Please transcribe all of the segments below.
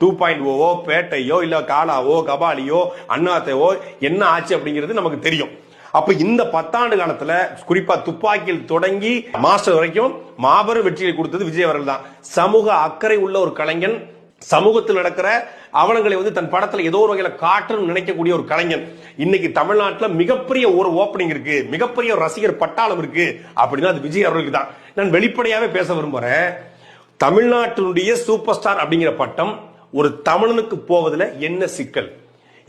2.0 பேட்டையோ இல்ல காலாவோ கபாலியோ அண்ணாத்தையோ என்ன ஆச்சு அப்படிங்கிறது நமக்கு தெரியும். அப்ப இந்த 10 ஆண்டு காலத்துல குறிப்பா துப்பாக்கியில் தொடங்கி மாஸ்டர் வரைக்கும் மாபெரும் வெற்றியை கொடுத்தது விஜய் அவர்கள் தான். சமூக அக்கறை உள்ள ஒரு கலைஞன், சமூகத்தில் நடக்கிற அவலங்களை தன் படத்துல ஏதோ ஒரு வகையில காட்டணும்னு நினைக்கக்கூடிய ஒரு கலைஞன். இன்னைக்கு தமிழ்நாட்டுல மிகப்பெரிய ஒரு ஓப்பனிங் இருக்கு, மிகப்பெரிய ரசிகர் பட்டாளம் இருக்கு அப்படின்னா அது விஜய் அவர்களுக்கு தான். நான் வெளிப்படையாவே பேச விரும்புறேன். தமிழ்நாட்டினுடைய சூப்பர் ஸ்டார் அப்படிங்கிற பட்டம் ஒரு தமிழனுக்கு போவதில் என்ன சிக்கல்?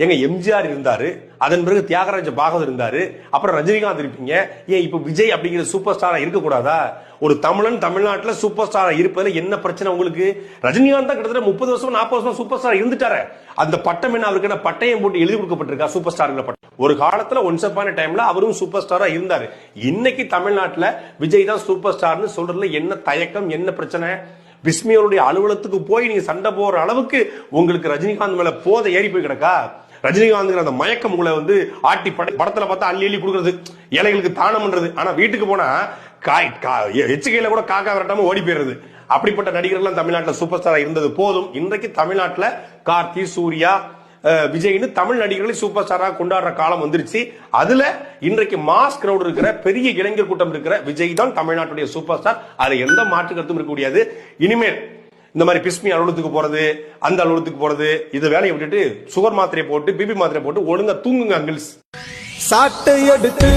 எங்க எம்ஜிஆர் இருந்தாரு, அதன் பிறகு தியாகராஜ பாகவதர் இருந்தாரு, அப்புறம் ரஜினிகாந்த் இருப்பீங்க. ஏன் இப்ப விஜய் அப்படிங்கிற சூப்பர் ஸ்டாரா இருக்க கூடாதா? ஒரு தமிழன் தமிழ்நாட்டுல சூப்பர் ஸ்டாரா இருப்பதுல என்ன பிரச்சனை உங்களுக்கு? ரஜினிகாந்த் தான் கிட்டத்தட்ட 30 வருஷம் 40 வருஷம் சூப்பர் ஸ்டார் இருந்துட்டாரு. அந்த பட்டம் என்ன அவருக்கு பட்டயம் போட்டு எழுதி கொடுக்கப்பட்டிருக்கா? சூப்பர் ஸ்டார் பட்டம். ஒரு காலத்துல ஒன்ஸ் அப்பான டைம்ல அவரும் சூப்பர் ஸ்டாரா இருந்தாரு. இன்னைக்கு தமிழ்நாட்டுல விஜய் தான் சூப்பர் ஸ்டார்னு சொல்றதுல என்ன தயக்கம், என்ன பிரச்சனை? பிஸ்மியோருடைய அலுவலகத்துக்கு போய் நீங்க சண்டை போற அளவுக்கு உங்களுக்கு ரஜினிகாந்த் மேல போதை ஏறி போய் கிடக்கா? ரஜினிகாந்த் அந்த மயக்கம் உங்களை ஆட்டி படத்துல பார்த்தா அள்ளி அள்ளி கொடுக்கறது, ஏழைகளுக்கு தானம் பண்றது. ஆனா வீட்டுக்கு போனா எச்சுக்கையில கூட காக்கா விரட்டாம ஓடி போயிடுறது. அப்படிப்பட்ட நடிகர்கள் தமிழ்நாட்டில் சூப்பர் ஸ்டாரா இருந்தது போதும். இன்றைக்கு தமிழ்நாட்டில் கார்த்தி, சூர்யா, விஜய்னு தமிழ் நடிகர்களை சூப்பர் ஸ்டாரா கொண்டாடுற காலம் வந்துருச்சு. அதுல இன்றைக்கு மாஸ் கிரௌட் இருக்கிற பெரிய இளைஞர் கூட்டம் இருக்கிற விஜய் தான் தமிழ்நாட்டுடைய சூப்பர் ஸ்டார். அதுல எந்த மாற்று கருத்தும் இருக்க முடியாது. இனிமேல் இந்த மாதிரி பிஸ்மி அலுவலகத்துக்கு போறது, அந்த அலுவலகத்துக்கு போறது, இது வேலையை விட்டுட்டு சுகர் மாத்திரை போட்டு பிபி மாத்திரை போட்டு ஒழுங்கா தூங்குங்க அங்கிள்ஸ். சாட்டை எடுத்து